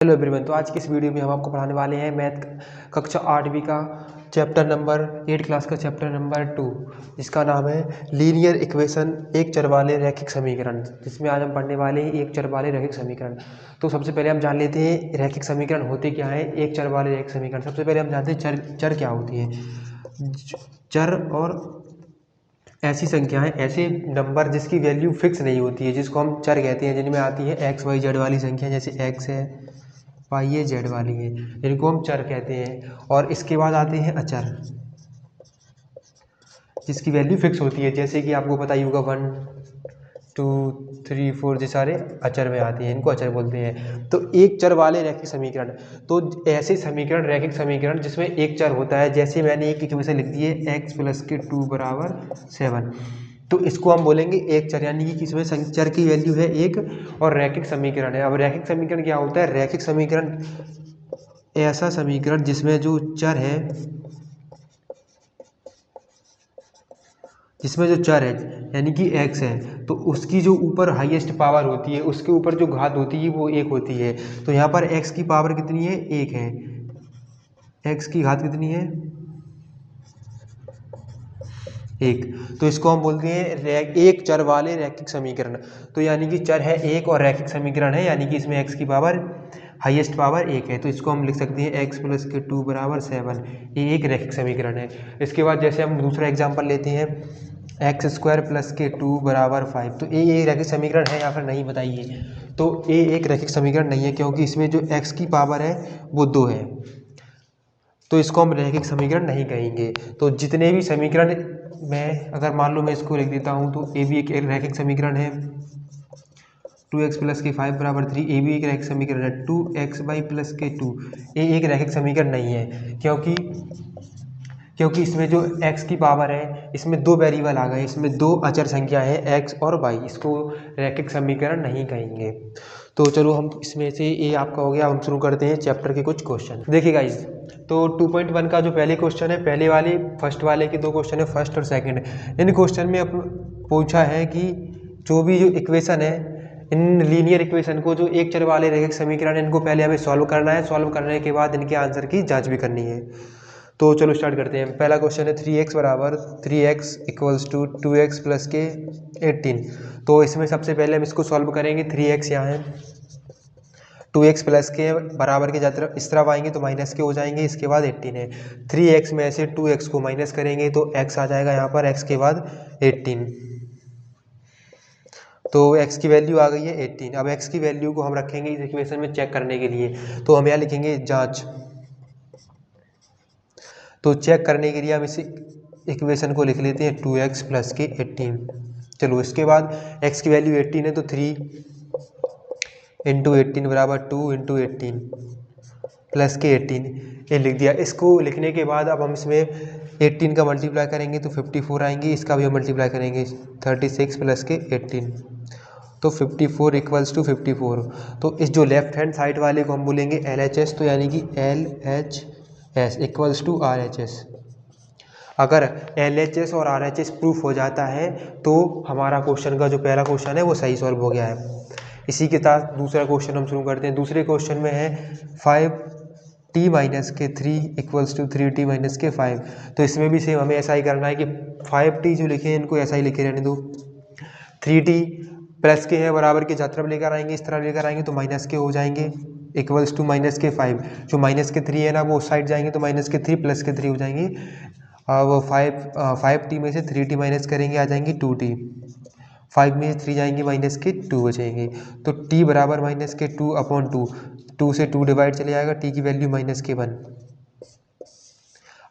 Hello everyone. तो आज की इस वीडियो में हम आपको पढ़ाने वाले हैं मैथ कक्षा 8वीं का चैप्टर नंबर 8 क्लास का चैप्टर नंबर 2, जिसका नाम है लीनियर इक्वेशन, एक चर वाले रैखिक समीकरण, जिसमें आज हम पढ़ने वाले हैं एक चर वाले रैखिक समीकरण। तो सबसे पहले हम जान लेते हैं रैखिक समीकरण होते क्या है। एक चर वाले रैखिक समीकरण, सबसे पहले हम जानते हैं चर क्या होती है। चर और ऐसी संख्याएं, ऐसे नंबर जिसकी वैल्यू फिक्स नहीं होती है, जिसको हम चर कहते हैं, जिनमें आती है एक्स वाई जेड वाली संख्या, जैसे एक्स है, वाई है, जेड वाली है, इनको हम चर कहते हैं। और इसके बाद आते हैं अचर, जिसकी वैल्यू फिक्स होती है, जैसे कि आपको पता ही होगा 1 2 3 4 ये सारे अचर में आते हैं, इनको अचर बोलते हैं। तो एक चर वाले रैखिक समीकरण, तो ऐसे समीकरण रैखिक समीकरण जिसमें एक चर होता है, जैसे मैंने एक इक्वेशन लिख दी है x + के 2 = 7, तो इसको हम बोलेंगे एक चर, यानी कि इसमें चर की वैल्यू है एक और रैखिक समीकरण है। अब रैखिक समीकरण क्या होता है? रैखिक समीकरण ऐसा समीकरण जिसमें जो चर है, यानी कि x है, तो उसकी जो ऊपर हाईएस्ट पावर होती है, उसके ऊपर जो घात होती है वो एक होती है। तो यहाँ पर x की पावर कितनी है? एक है। x की घात कितनी है? एक। तो इसको हम बोलते हैं एक चर वाले रैखिक समीकरण। तो यानी कि चर है एक और रैखिक समीकरण है, यानी कि इसमें x की पावर हाईएस्ट पावर एक है, तो इसको हम लिख सकते हैं x + के 2 = 7। ये एक रैखिक समीकरण है। इसके बाद जैसे हम दूसरा एग्जाम्पल लेते हैं, x² + के 2 = 5, तो ये रैखिक समीकरण है या फिर नहीं, बताइए। तो ये एक रैखिक समीकरण नहीं है, क्योंकि इसमें जो x की पावर है वो 2 है, तो इसको हम रैखिक समीकरण नहीं कहेंगे। तो जितने भी समीकरण, मैं अगर मान लो मैं इसको लिख देता हूँ, तो ए भी एक रैखिक समीकरण है, 2x + के 5 = 3, ए भी एक रैखिक समीकरण है, 2xy + के 2, ये एक रैखिक समीकरण नहीं है, क्योंकि इसमें जो x की पावर है, इसमें दो वेरिएबल आ गए, इसमें दो अचर संख्या है x और y, इसको रैखिक समीकरण नहीं कहेंगे। तो चलो हम इसमें से, ये आपका हो गया। हम शुरू करते हैं चैप्टर के कुछ क्वेश्चन। देखिए गाइस, तो 2.1 का जो पहले क्वेश्चन है, पहले वाले फर्स्ट वाले के दो क्वेश्चन है, फर्स्ट और सेकंड। इन क्वेश्चन में पूछा है कि जो इक्वेशन है, इन लीनियर इक्वेशन को, जो एक चर वाले रैखिक समीकरण है, इनको पहले हमें सॉल्व करना है। सॉल्व करने के बाद इनके आंसर की जांच भी करनी है। तो चलो स्टार्ट करते हैं। पहला क्वेश्चन है 3x = 2x + के 18। तो इसमें सबसे पहले हम इसको सॉल्व करेंगे। 3x यहाँ है, 2x + के बराबर के जब इस तरफ आएंगे तो माइनस के हो जाएंगे, इसके बाद 18 है। 3x में से 2x को माइनस करेंगे तो x आ जाएगा यहाँ पर, x के बाद 18, तो x की वैल्यू आ गई है 18। अब x की वैल्यू को हम रखेंगे इस इक्वेशन में चेक करने के लिए, तो हम यहाँ लिखेंगे जांच। तो चेक करने के लिए हम इस इक्वेशन को लिख लेते हैं 2x + के 18। चलो इसके बाद x की वैल्यू 18 है, तो 3 × 18 = 2 × 18 + के 18, ये लिख दिया। इसको लिखने के बाद अब हम इसमें 18 का मल्टीप्लाई करेंगे तो 54 आएंगे, इसका भी हम मल्टीप्लाई करेंगे 36 + के 18, तो 54 = 54। तो इस जो लेफ्ट हैंड साइड वाले को हम बोलेंगे LHS, तो यानी कि LHS = RHS। अगर LHS और RHS प्रूफ हो जाता है तो हमारा क्वेश्चन का जो पहला क्वेश्चन है वो सही सॉल्व हो गया है। इसी के साथ दूसरा क्वेश्चन हम शुरू करते हैं। दूसरे क्वेश्चन में है 5t - के 3 = 3t - के 5। तो इसमें भी सेम हमें ऐसा ही करना है कि 5t जो लिखे हैं इनको ऐसा ही लिखे रहने दो, 3t प्लस के हैं बराबर के जहाँ तरफ लेकर आएंगे, इस तरफ लेकर आएंगे तो माइनस के हो जाएंगे, = के 5। जो माइनस के 3 है ना, वो उस साइड जाएंगे तो -के 3 + के 3 हो जाएंगे। अब 5t में से 3t माइनस करेंगे, आ जाएंगे 2t। 5 में से 3 जाएंगे, -के 2 बचेंगे, तो t बराबर -के 2/2, 2 से 2 डिवाइड चले जाएगा, t की वैल्यू -के 1।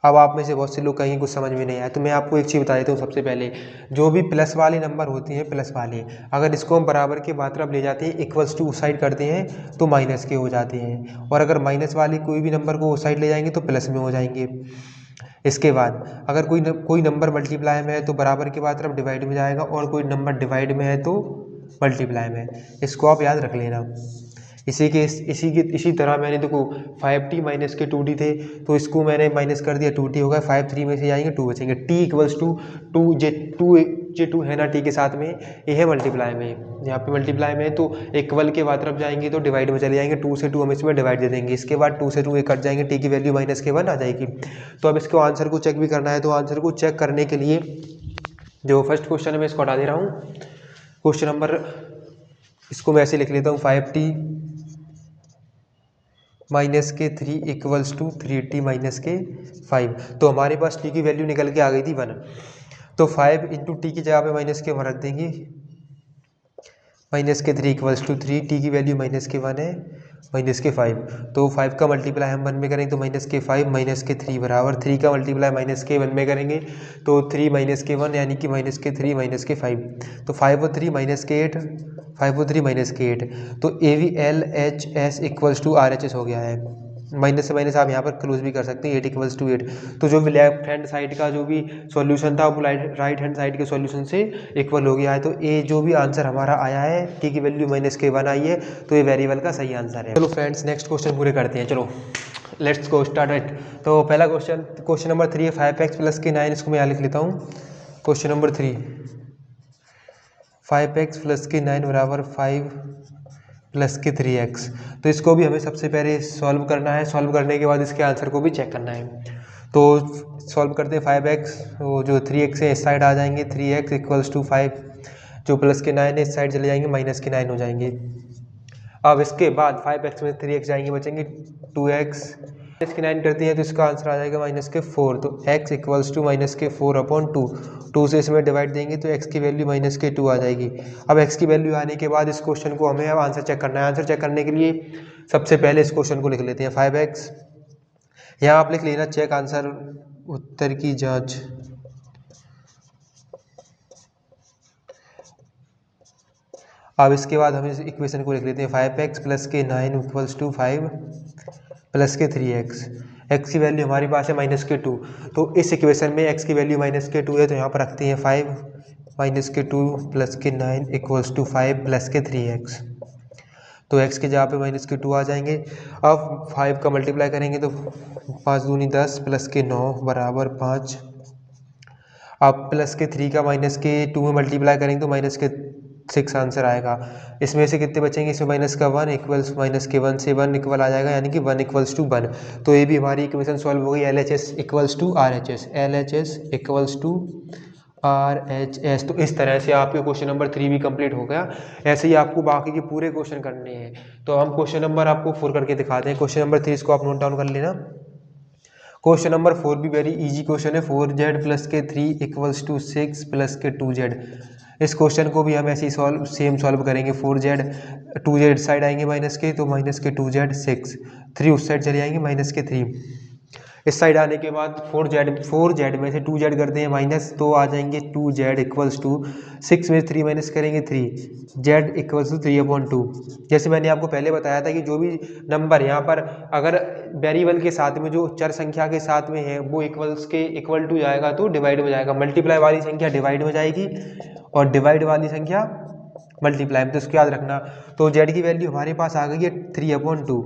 अब आप में से बहुत से लोग कहीं कुछ समझ में नहीं आया, तो मैं आपको एक चीज़ बता देता हूँ। सबसे पहले जो भी प्लस वाले नंबर होते हैं, प्लस वाले, अगर इसको हम बराबर के बात तरफ ले जाते हैं, इक्वल्स टू उस साइड करते हैं तो माइनस के हो जाते हैं, और अगर माइनस वाले कोई भी नंबर को उस साइड ले जाएंगे तो प्लस में हो जाएंगे। इसके बाद अगर कोई नंबर मल्टीप्लाई में है तो बराबर के बाद तरफ डिवाइड में जाएगा, और कोई नंबर डिवाइड में है तो मल्टीप्लाई में, इसको आप याद रख लेना। इसी तरह मैंने देखो 5t माइनस के 2t थे, तो इसको मैंने माइनस कर दिया, 2t होगा, 5 3 में से जाएंगे 2 बचेंगे, t इक्वल्स टू 2 है ना t के साथ में, ये है मल्टीप्लाई में, यहाँ पे मल्टीप्लाई में, तो इक्वल के बाद तरफ जाएंगे तो डिवाइड में चले जाएंगे, 2 से 2 हम इसमें डिवाइड दे देंगे, इसके बाद 2 से 2 कट जाएंगे, t की वैल्यू माइनस के 1 आ जाएगी। तो अब इसको आंसर को चेक भी करना है, तो आंसर को चेक करने के लिए जो फर्स्ट क्वेश्चन है मैं इसको हटा दे रहा हूँ, क्वेश्चन नंबर, इसको मैं ऐसे लिख लेता हूँ 5t माइनस के 3 इक्वल्स टू 3t माइनस के 5। तो हमारे पास t की वैल्यू निकल के आ गई थी 1, तो 5 इंटू टी की जगह पे माइनस के 1 रख देंगे, माइनस के 3 इक्वल्स टू 3, टी की वैल्यू माइनस के 1 है, माइनस के 5, तो 5 का मल्टीप्लाई हम 1 में करेंगे तो माइनस के 5 माइनस के 3 बराबर 3 का मल्टीप्लाई माइनस के 1 में करेंगे तो 3 माइनस के 1 यानी कि माइनस के 3 माइनस के 5, तो 5 और 3 माइनस के 8, 5 और 3 माइनस के 8, तो AVLHS इक्वल्स टू RHS हो गया है। माइनस से माइनस आप यहाँ पर क्लोज भी कर सकते हैं, 8 इक्वल्स टू 8, तो जो भी लेफ्ट हैंड साइड का जो भी सॉल्यूशन था वो राइट हैंड साइड के सॉल्यूशन से इक्वल हो गया है, तो ये जो भी आंसर हमारा आया है टी की वैल्यू माइनस के 1 आई है, तो ये वेरिएबल का सही आंसर है। चलो फ्रेंड्स नेक्स्ट क्वेश्चन पूरे करते हैं, चलो लेट्स गो स्टार्ट इट। तो पहला क्वेश्चन नंबर 3 है 5x प्लस के 9, इसको मैं यहाँ लिख लेता हूँ, क्वेश्चन नंबर 3 5x प्लस के 9 बराबर 5 प्लस के 3x, तो इसको भी हमें सबसे पहले सॉल्व करना है, सॉल्व करने के बाद इसके आंसर को भी चेक करना है। तो सॉल्व करते हैं 5x, वो जो 3x है इस साइड आ जाएंगे, 3x इक्वल्स टू 5, जो प्लस के 9 है इस साइड चले जाएंगे, माइनस के 9 हो जाएंगे। अब इसके बाद 5x में 3x जाएंगे, बचेंगे 2x, माइनस के 9 करते हैं तो इसका आंसर आ जाएगा माइनस के 4, तो x इक्वल्स टू माइनस के 4/2, 2 से इसमें डिवाइड देंगे तो x की वैल्यू माइनस के 2 आ जाएगी। अब x की वैल्यू आने के बाद इस क्वेश्चन को हमें अब आंसर चेक करना है। आंसर चेक करने के लिए सबसे पहले इस क्वेश्चन को लिख लेते हैं 5x, यहाँ आप लिख लेना चेक आंसर उत्तर की जाँच। अब इसके बाद हम इस इक्वेशन को लिख लेते हैं 5x प्लस के 9 इक्वल्स टू 5 प्लस के 3x, x की वैल्यू हमारे पास है माइनस के 2, तो इस इक्वेशन में x की वैल्यू माइनस के 2 है, तो यहाँ पर रखते हैं 5 माइनस के 2 प्लस के 9 इक्वल्स टू 5 प्लस के 3x, तो x के जगह पे माइनस के 2 आ जाएंगे। अब 5 का मल्टीप्लाई करेंगे तो 5 दूनी 10 प्लस के 9 बराबर 5, अब प्लस के 3 का माइनस के 2 में मल्टीप्लाई करेंगे तो माइनस के 6 आंसर आएगा। इसमें से कितने बचेंगे, इसमें माइनस का 1 इक्वल्स माइनस के 1 से 1 इक्वल आ जाएगा, यानी कि 1 इक्वल्स टू 1, तो ये भी हमारी इक्वेशन सॉल्व हो गई। LHS equals to RHS, LHS equals to RHS। तो इस तरह से आपके क्वेश्चन नंबर 3 भी कंप्लीट हो गया। ऐसे ही आपको बाकी के पूरे क्वेश्चन करने हैं, तो हम क्वेश्चन नंबर आपको 4 करके दिखाते हैं। क्वेश्चन नंबर 3 इसको आप नोट डाउन कर लेना। क्वेश्चन नंबर 4 भी वेरी इजी क्वेश्चन है, 4z प्लस के 3 इक्वल्स टू 6 प्लस के 2z। इस क्वेश्चन को भी हम ऐसे ही सॉल्व करेंगे। 4z 2z साइड आएंगे माइनस के, तो माइनस के 2z 6, 3 उस साइड चले जाएंगे माइनस के 3, इस साइड आने के बाद 4z में से 2z करते हैं माइनस, तो आ जाएंगे 2z इक्वल्स टू 6 में 3 माइनस करेंगे 3, z इक्वल्स टू 3/2। जैसे मैंने आपको पहले बताया था कि जो भी नंबर यहाँ पर अगर वेरिएबल के साथ में जो चर संख्या के साथ में है वो इक्वल टू जाएगा तो डिवाइड में जाएगा, मल्टीप्लाई वाली संख्या डिवाइड में जाएगी और डिवाइड वाली संख्या मल्टीप्लाई में, तो इसको याद रखना। तो z की वैल्यू हमारे पास आ गई है 3/2।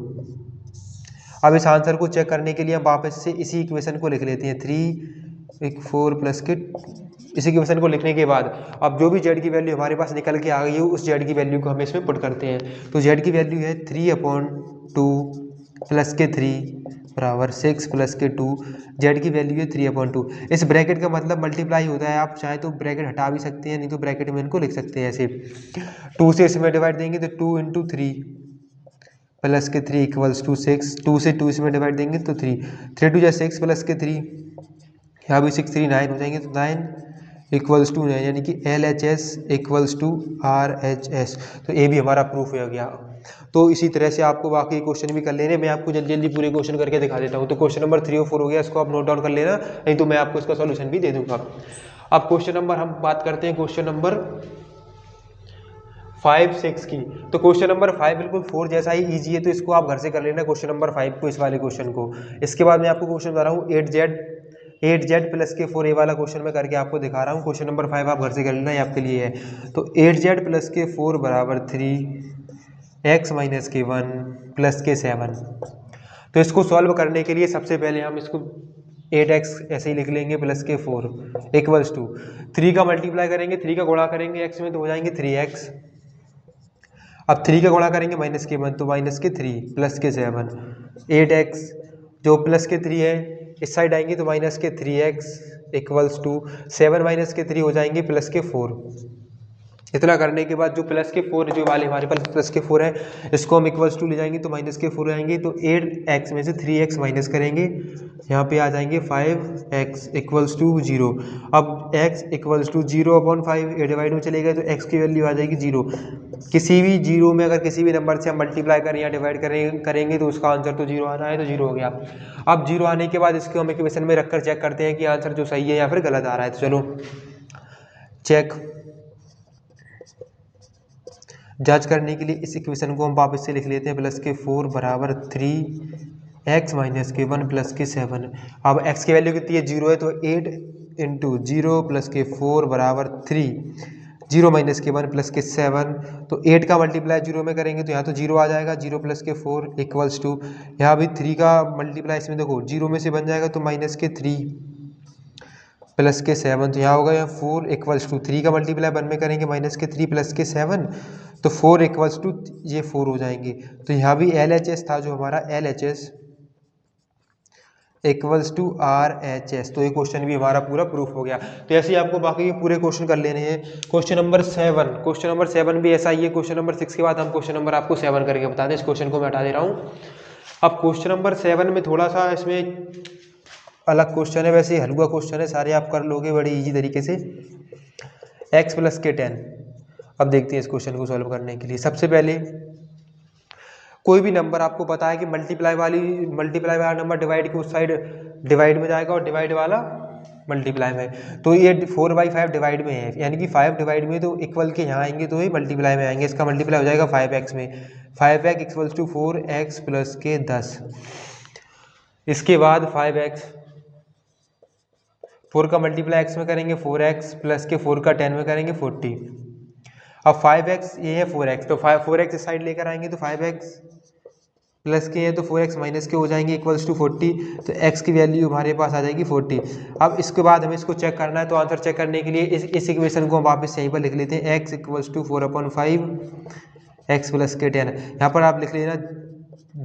अब इस आंसर को चेक करने के लिए हम वापस से इसी इक्वेशन को लिख लेते हैं, 4 प्लस के, इसी इक्वेशन को लिखने के बाद अब जो भी z की वैल्यू हमारे पास निकल के आ गई है उस z की वैल्यू को हम इसमें पुट करते हैं। तो z की वैल्यू है 3/2 प्लस के 3 बराबर 6 प्लस के 2, z की वैल्यू है 3/2। इस ब्रैकेट का मतलब मल्टीप्लाई होता है, आप चाहे तो ब्रैकेट हटा भी सकते हैं, नहीं तो ब्रैकेट में इनको लिख सकते हैं ऐसे। 2 से इसमें डिवाइड देंगे तो 2 इंटू 3 प्लस के 3 इक्वल्स टू 6, 2 से 2 इसमें डिवाइड देंगे तो 3, 3 2 6 प्लस के 3, यहाँ भी 6 3 9 हो जाएंगे, तो 9 इक्वल्स टू 9, यानी कि LHS इक्वल्स टू RHS। तो ये भी हमारा प्रूफ हो गया। तो इसी तरह से आपको बाकी क्वेश्चन भी कर लेने, मैं आपको जल्दी जल्दी पूरे क्वेश्चन करके दिखा देता हूँ। तो क्वेश्चन नंबर 3 और 4 हो गया, इसको आप नोट डाउन कर लेना, नहीं तो मैं आपको इसका सॉल्यूशन भी दे दूंगा। अब क्वेश्चन नंबर हम बात करते हैं क्वेश्चन नंबर 5 6 की। तो क्वेश्चन नंबर 5 बिल्कुल 4 जैसा ही इजी है, तो इसको आप घर से कर लेना क्वेश्चन नंबर 5 को, इस वाले क्वेश्चन को। इसके बाद मैं आपको क्वेश्चन बता रहा हूँ 8z प्लस के 4, ए वाला क्वेश्चन मैं करके आपको दिखा रहा हूँ। क्वेश्चन नंबर 5 आप घर से कर लेना, ये आपके लिए है। तो 8z प्लस के 4 बराबर 3 एक्स माइनस के 1 प्लस के 7। तो इसको सॉल्व करने के लिए सबसे पहले हम इसको 8x ऐसे ही लिख लेंगे प्लस के 4 इक्वल्स टू 3 का मल्टीप्लाई करेंगे, 3 का गुणा करेंगे x में तो हो जाएंगे 3x। अब 3 का गुणा करेंगे माइनस के 1 तो माइनस के 3 प्लस के 7 8x जो प्लस के 3 है इस साइड आएंगे तो माइनस के 3x इक्वल्स टू 7 माइनस के 3 हो जाएंगे प्लस के 4। इतना करने के बाद जो प्लस के 4 जो वाले हमारे पास प्लस के 4 है इसको हम इक्वल्स टू ले जाएंगे तो माइनस के 4 आएंगे तो 8x में से 3x माइनस करेंगे, यहाँ पे आ जाएंगे 5x इक्वल्स टू 0। अब x इक्वल्स टू 0/5 ये डिवाइड में चले गए तो x की वैल्यू आ जाएगी 0। किसी भी 0 में अगर किसी भी नंबर से हम मल्टीप्लाई करें या डिवाइड करेंगे तो उसका आंसर तो 0 आना है, तो 0 हो गया। अब 0 आने के बाद इसको हम इक्वेशन में रखकर चेक करते हैं कि आंसर जो सही है या फिर गलत आ रहा है। तो चलो चेक जांच करने के लिए इस इक्वेशन को हम वापस से लिख लेते हैं प्लस के 4 बराबर 3x माइनस के 1 प्लस के 7। अब x की वैल्यू कितनी है 0 है तो 8 इंटू 0 प्लस के 4 बराबर 3 0 माइनस के 1 प्लस के 7। तो 8 का मल्टीप्लाई 0 में करेंगे तो यहाँ तो 0 आ जाएगा, 0 प्लस के 4 इक्वल्स टू यहाँ भी 3 का मल्टीप्लाई इसमें देखो 0 में से बन जाएगा तो माइनस के 3 प्लस के 7। तो यहाँ होगा यहाँ 4 इक्वल्स टू 3 का मल्टीप्लाई 1 में करेंगे माइनस के 3 प्लस के 7 तो 4 इक्वल्स टू ये 4 हो जाएंगे। तो यहाँ भी LHS था जो हमारा LHS इक्वल्स टू RHS। तो ये क्वेश्चन भी हमारा पूरा प्रूफ हो गया। तो ऐसे ही आपको बाकी पूरे क्वेश्चन कर लेने हैं। क्वेश्चन नंबर 7 भी ऐसा ही है। क्वेश्चन नंबर 6 के बाद हम क्वेश्चन नंबर आपको 7 करके बता दें। इस क्वेश्चन को मैं हटा दे रहा हूँ। अब क्वेश्चन नंबर 7 में थोड़ा सा इसमें अलग क्वेश्चन है, वैसे हल्का क्वेश्चन है, सारे आप कर लोगे बड़ी इजी तरीके से। x प्लस के 10। अब देखते हैं इस क्वेश्चन को सॉल्व करने के लिए। सबसे पहले कोई भी नंबर आपको पता है कि मल्टीप्लाई वाला नंबर डिवाइड के उस साइड डिवाइड में जाएगा और डिवाइड वाला मल्टीप्लाई में। तो ये 4/5 डिवाइड में है, यानी कि 5 डिवाइड में तो इक्वल के यहाँ आएंगे तो ये मल्टीप्लाई में आएंगे। इसका मल्टीप्लाई हो जाएगा 5x में। 5x equals to 4x plus के 10। इसके बाद 5x 4 का मल्टीप्लाई x में करेंगे 4x प्लस के 4 का 10 में करेंगे 40। अब 5x ये है 4x तो 4x इस साइड लेकर आएंगे तो 5x प्लस के है तो 4x माइनस के हो जाएंगे इक्वल्स टू 40। तो x की वैल्यू हमारे पास आ जाएगी 40। अब इसके बाद हमें इसको चेक करना है। तो आंसर चेक करने के लिए इस इक्वेशन को हम वापस यहीं पर लिख लेते हैं। x equals to 4/5 x plus के 10। यहाँ पर आप लिख लेना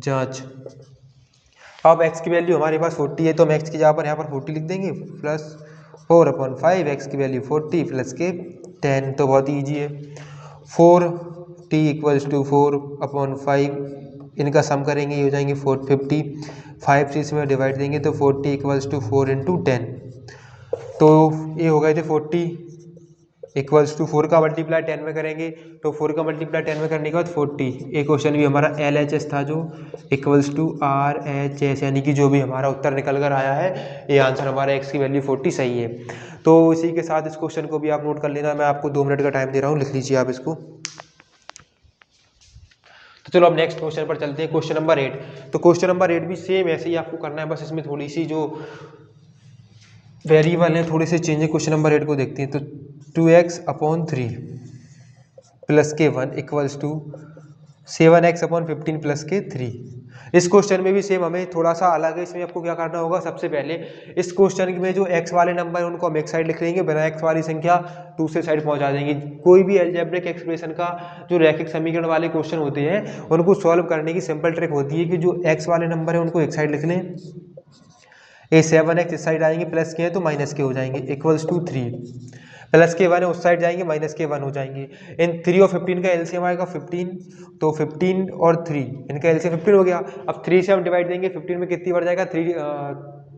जाँच। अब x की वैल्यू हमारे पास 40 है तो हम x की जगह पर यहाँ पर 40 लिख देंगे प्लस 4/5 x की वैल्यू 40 प्लस के 10। तो बहुत ईजी है। 4t इक्वल्स टू 4/5 इनका सम करेंगे ये हो जाएंगे 450। 5 से इसमें डिवाइड देंगे तो 40 इक्वल्स टू 4 इंटू 10। तो ये हो गए थे 40 इक्वल्स टू 4 का मल्टीप्लाई 10 में करेंगे तो 4 का मल्टीप्लाई 10 में करने के बाद 40। ये क्वेश्चन भी हमारा LHS था जो इक्वल्स टू RHS, यानी कि जो भी हमारा उत्तर निकल कर आया है ये आंसर हमारा x की वैल्यू 40 सही है। तो इसी के साथ इस क्वेश्चन को भी आप नोट कर लेना। मैं आपको 2 मिनट का टाइम दे रहा हूँ, लिख लीजिए आप इसको। तो चलो अब नेक्स्ट क्वेश्चन पर चलते हैं। Question number 8। तो क्वेश्चन नंबर 8 भी सेम ऐसे ही आपको करना है, बस इसमें थोड़ी सी जो वेरिएबल है थोड़े से चेंज है। क्वेश्चन नंबर 8 को देखते हैं। तो 2x/3 प्लस के 1 इक्वल्स टू 7x/15 प्लस के 3। इस क्वेश्चन में भी सेम हमें थोड़ा सा अलग है। इसमें आपको क्या करना होगा, सबसे पहले इस क्वेश्चन में जो x वाले नंबर है उनको हम एक साइड लिख लेंगे, बिना x वाली संख्या दूसरे साइड पहुंचा देंगे। कोई भी अलजेब्रिक एक्सप्रेशन का जो रैखिक समीकरण वाले क्वेश्चन होते हैं उनको सॉल्व करने की सिंपल ट्रिक होती है कि जो x वाले नंबर है उनको एक साइड लिख लें, ये 7x इस साइड आएंगे, प्लस के हैं तो माइनस के हो जाएंगे इक्वल्स टू 3। प्लस के 1 है उस साइड जाएंगे, माइनस के 1 हो जाएंगे। इन 3 और 15 का एलसीएम आएगा 15, तो 15 और 3 इनका एलसीएम 15 हो गया। अब 3 से हम डिवाइड देंगे, 15 में कितनी बार जाएगा, 3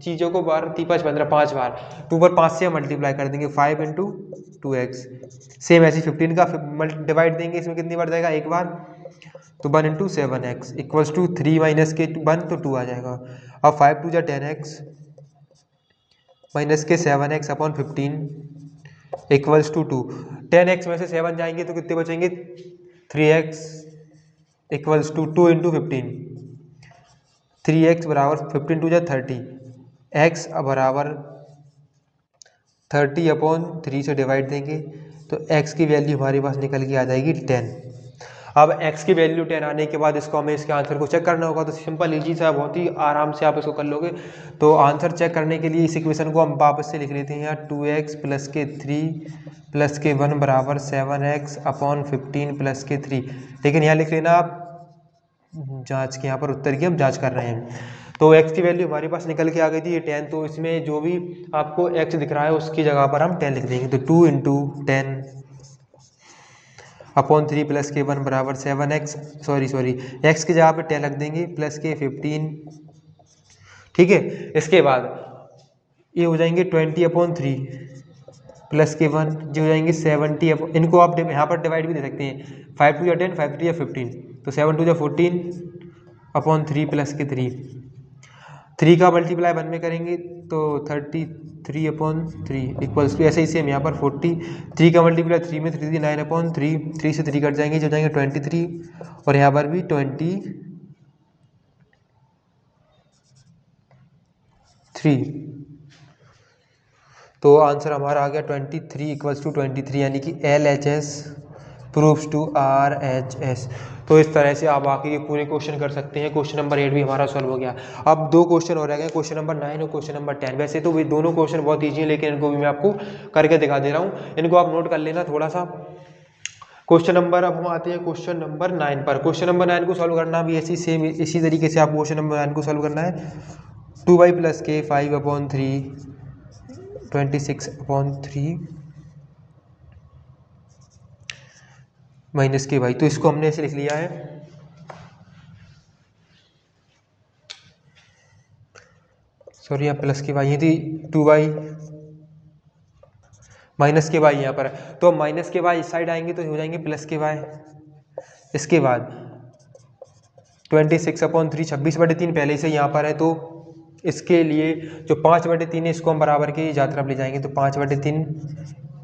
चीज़ों को बार 3 5 15 5 बार, 2 पर 5 से हम मल्टीप्लाई कर देंगे 5 इंटू 2x। सेम ऐसे 15 का डिवाइड देंगे, इसमें कितनी बार जाएगा, एक बार, तो 1 into 7x equals to 3 minus के 1 तो 2 आ जाएगा। अब 5 2 जा 10x माइनस के 7x/15 इक्वल्स टू 2। 10x में से 7 जाएंगे तो कितने बचेंगे, 3x equals to 2 into 15। 3x बराबर 15 2 जा 30, x बराबर 30/3 से डिवाइड देंगे तो x की वैल्यू हमारे पास निकल के आ जाएगी 10। अब x की वैल्यू 10 आने के बाद इसको हमें इसके आंसर को चेक करना होगा। तो सिंपल इजी सा, बहुत ही आराम से आप इसको कर लोगे। तो आंसर चेक करने के लिए इस इक्वेशन को हम वापस से लिख लेते हैं यहाँ 2x प्लस के 3 प्लस के 1 बराबर 7x अपॉन 15 प्लस के 3। लेकिन यहाँ लिख लेना आप जांच के, यहाँ पर उत्तर की हम जांच कर रहे हैं। तो x की वैल्यू हमारे पास निकल के आ गई थी ये 10। तो इसमें जो भी आपको x दिख रहा है उसकी जगह पर हम 10 लिख देंगे। तो 2 इंटू 10 अपॉन 3 प्लस के 1 बराबर 7x, सॉरी x की जगह पे 10 रख देंगे प्लस के 15। ठीक है, इसके बाद ये हो जाएंगे 20 अपॉन 3 प्लस के 1 जो हो जाएंगे 70। इनको आप यहाँ पर डिवाइड भी दे सकते हैं, 5 टू या 10, 5 टू या 15, तो 7 टू या 14 अपॉन 3 प्लस के 3 का मल्टीप्लाई 1 में करेंगे तो 33 अपॉन 3 इक्वल्स टू, ऐसे ही सेम यहाँ पर 43 का मल्टीप्लाई 3 में 3 9 अपॉन 3, 3 से 3 कट जाएंगे जो जाएंगे 23, और यहाँ पर भी 23। तो आंसर हमारा आ गया 23 इक्वल्स टू 23, यानी कि LHS प्रूव्स टू RHS। तो इस तरह से आप आके ये पूरे क्वेश्चन कर सकते हैं। क्वेश्चन नंबर 8 भी हमारा सॉल्व हो गया। अब 2 क्वेश्चन और रह गए, क्वेश्चन नंबर 9 और क्वेश्चन नंबर 10। वैसे तो वे दोनों क्वेश्चन बहुत ईजी हैं, लेकिन इनको भी मैं आपको करके दिखा दे रहा हूँ, इनको आप नोट कर लेना थोड़ा सा। क्वेश्चन नंबर, अब हम आते हैं क्वेश्चन नंबर 9 पर। क्वेश्चन नंबर 9 को सॉल्व करना भी ऐसी सेम इसी तरीके से आपको क्वेश्चन नंबर 9 को सॉल्व करना है। 2y प्लस के 5 अपॉन 3 26 अपॉन 3 माइनस के वाई। तो इसको हमने ऐसे लिख लिया है, सॉरी यहाँ प्लस के वाई ये थी, 2y माइनस के वाई यहाँ पर। तो माइनस के वाई इस साइड आएंगे तो हो जाएंगे प्लस के वाई। इसके बाद 26 अपॉन 3, 26/3 पहले से यहाँ पर है, तो इसके लिए जो 5/3 है इसको हम बराबर के इस तरफ ले जाएंगे, तो 5/3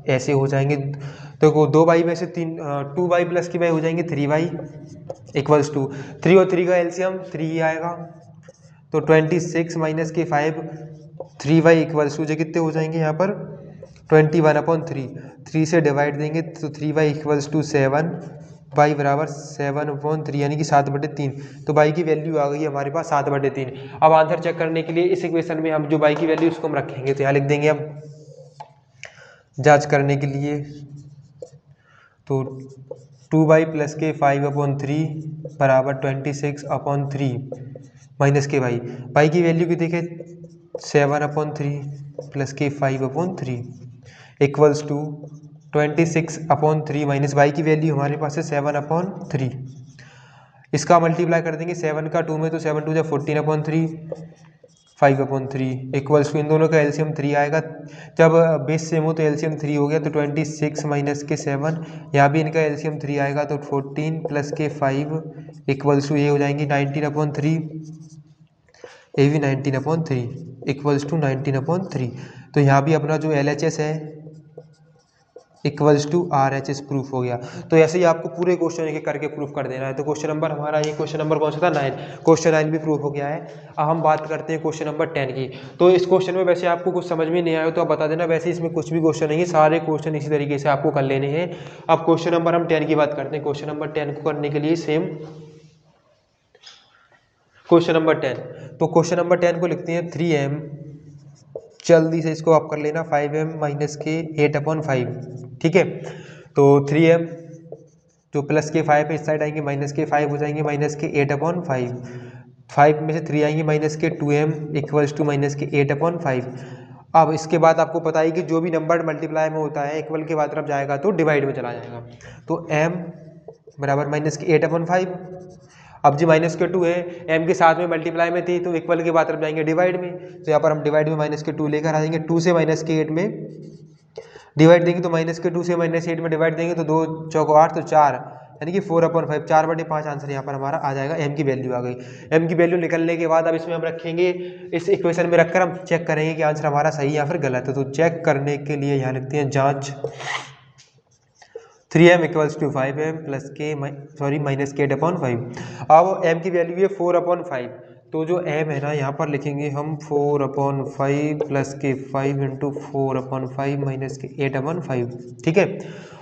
ऐसे हो जाएंगे। तो 2y में से 2y प्लस की वाई हो जाएंगे 3y इक्वल्स टू 3 और 3 का एलसीएम 3 ही आएगा। तो 26 माइनस के 5 3y इक्वल्स टू जो कितने हो जाएंगे यहाँ पर 21 अपॉन 3 से डिवाइड देंगे तो 3y इक्वल्स टू 7, y बराबर 7 अपॉन 3 यानी कि 7/3। तो y की वैल्यू आ गई है हमारे पास 7/3। अब आंसर चेक करने के लिए इस इक्वेशन में हम जो y की वैल्यू उसको हम रखेंगे, तो यहाँ लिख देंगे हम जांच करने के लिए। तो 2y प्लस के 5 अपॉन 3 बराबर 26 अपॉन 3 माइनस के y की वैल्यू की देखें 7 अपॉन 3 प्लस के 5 upon 3 equals to 26 upon 3 minus y की वैल्यू हमारे पास है 7 अपॉन 3। इसका मल्टीप्लाई कर देंगे 7 का 2 में, तो 7 2 जा 14 अपॉन 3 5 अपॉन 3 इक्वल्स टू इन दोनों का एलसीएम 3 आएगा। जब बेस सेम हो तो एलसीएम 3 हो गया, तो 26 माइनस के 7, यहाँ भी इनका एलसीएम 3 आएगा, तो 14 प्लस के 5 इक्वल्स टू ये हो जाएंगी 19 अपॉन 3, ये भी 19 अपॉन 3 इक्वल्स टू 19 अपॉन 3। तो यहाँ भी अपना जो LHS है इक्वल्स टू RHS प्रूफ हो गया। तो ऐसे ही आपको पूरे क्वेश्चन एक करके प्रूफ कर देना है। तो क्वेश्चन नंबर हमारा ये क्वेश्चन नंबर कौन सा था 9, क्वेश्चन 9 भी प्रूफ हो गया है। अब हम बात करते हैं क्वेश्चन नंबर 10 की। तो इस क्वेश्चन में वैसे आपको कुछ समझ में नहीं आया तो आप बता देना, वैसे इसमें कुछ भी क्वेश्चन नहीं है, सारे क्वेश्चन इसी तरीके से आपको कर लेने हैं। अब क्वेश्चन नंबर हम 10 की बात करते हैं। क्वेश्चन नंबर 10 को करने के लिए सेम क्वेश्चन नंबर 10, तो क्वेश्चन नंबर 10 को लिखते हैं 3m, जल्दी से इसको आप कर लेना 5m माइनस के 8 अपॉन 5। ठीक है, तो 3m जो प्लस के 5 है इस साइड आएंगे, माइनस के 5 हो जाएंगे माइनस के 8 अपॉन 5, 5 में से 3 आएंगे माइनस के 2m इक्वल्स टू माइनस के 8 अपॉन 5। अब इसके बाद आपको पता है कि जो भी नंबर मल्टीप्लाई में होता है इक्वल के बाद तरफ जाएगा तो डिवाइड में चला जाएगा। तो m बराबर माइनस के 8 अपॉन 5। अब जी माइनस के 2 है, m के साथ में मल्टीप्लाई में थी तो इक्वल के बाद तरफ जाएंगे डिवाइड में, तो यहाँ पर हम डिवाइड में माइनस के 2 लेकर आ जाएंगे। 2 से माइनस के 8 में डिवाइड देंगे तो माइनस के 2 से माइनस 8 में डिवाइड देंगे तो 2 चौको 8 तो 4 यानी कि 4 अपॉन 5, 4/5 आंसर यहाँ पर हमारा आ जाएगा। m की वैल्यू आ गई। m की वैल्यू निकलने के बाद अब इसमें हम रखेंगे, इस इक्वेशन में रखकर हम चेक करेंगे कि आंसर हमारा सही या फिर गलत है। तो चेक करने के लिए यहाँ लिखते हैं जांच 3m equals to 5m plus के माइनस के 8/5। अब m की वैल्यू है 4/5, तो जो m है ना यहाँ पर लिखेंगे हम 4/5 प्लस के 5 इंटू 4/5 माइनस के 8/5। ठीक है,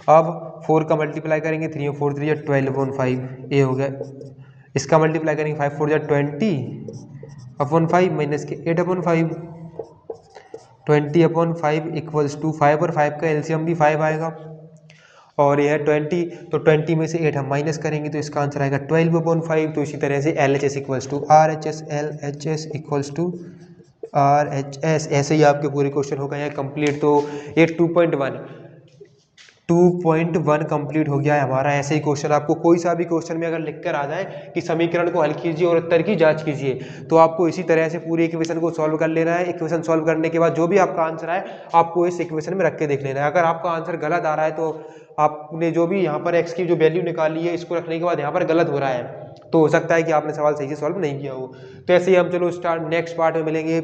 अब 4 का मल्टीप्लाई करेंगे, 3 और 4 3 या 12/5, ये हो गया। इसका मल्टीप्लाई करेंगे 5 4 या 20/5 माइनस के 8/5, 20/5 इक्वल्स टू 5 और 5 का एलसीएम भी 5 आएगा और यह 20, तो 20 में से 8 हम माइनस करेंगे तो इसका आंसर आएगा 12/5। तो इसी तरह से LHS equals to RHS, LHS equals to RHS। ऐसे ही आपके पूरे क्वेश्चन हो गए हैं कंप्लीट। तो ये 2.1 कंप्लीट हो गया है हमारा। ऐसे ही क्वेश्चन आपको कोई सा भी क्वेश्चन में अगर लिखकर आ जाए कि समीकरण को हल कीजिए और उत्तर की जांच कीजिए, तो आपको इसी तरह से पूरे इक्वेशन को सॉल्व कर लेना है। इक्वेशन सॉल्व करने के बाद जो भी आपका आंसर आए आपको इस इक्वेशन में रख के देख लेना है। अगर आपका आंसर गलत आ रहा है तो आपने जो भी यहाँ पर x की जो वैल्यू निकाली है इसको रखने के बाद यहाँ पर गलत हो रहा है, तो हो सकता है कि आपने सवाल सही से सॉल्व नहीं किया हो। तो ऐसे ही हम चलो नेक्स्ट पार्ट में मिलेंगे।